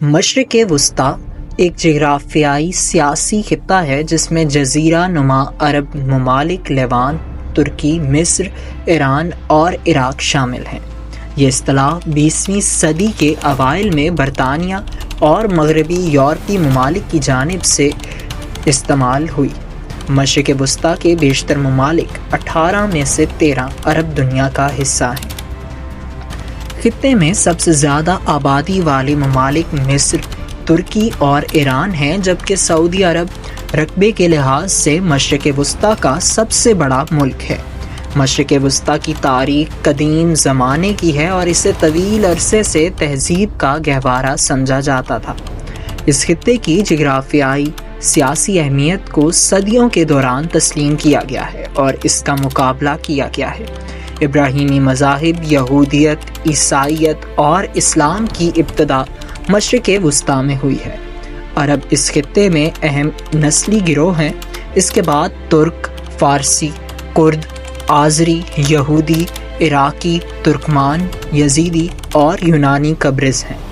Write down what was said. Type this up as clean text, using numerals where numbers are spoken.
مشرق وسطیٰ ایک جغرافیائی سیاسی خطہ ہے جس میں جزیرہ نما عرب ممالک لیوانٹ، ترکی، مصر، ایران اور عراق شامل ہیں۔ یہ اصطلاح 20ویں صدی کے اوائل میں برطانیہ اور مغربی یورپی ممالک کی جانب سے استعمال ہوئی۔ مشرق وسطیٰ کے بیشتر ممالک 18 میں سے 13 عرب دنیا کا حصہ ہیں۔ خطے میں سب سے زیادہ آبادی والے ممالک مصر، ترکی اور ایران ہیں، جبکہ سعودی عرب رقبے کے لحاظ سے مشرق وسطیٰ کا سب سے بڑا ملک ہے۔ مشرق وسطیٰ کی تاریخ قدیم زمانے کی ہے اور اسے طویل عرصے سے تہذیب کا گہوارہ سمجھا جاتا تھا۔ اس خطے کی جغرافیائی سیاسی اہمیت کو صدیوں کے دوران تسلیم کیا گیا ہے اور اس کا مقابلہ کیا گیا ہے۔ ابراہیمی مذاہب، یہودیت، عیسائیت اور اسلام کی ابتدا مشرق وسطیٰ میں ہوئی ہے۔ عرب اس خطے میں اہم نسلی گروہ ہیں۔ اس کے بعد ترک، فارسی، کرد، آذری، یہودی، عراقی، ترکمان، یزیدی اور یونانی قبرص ہیں۔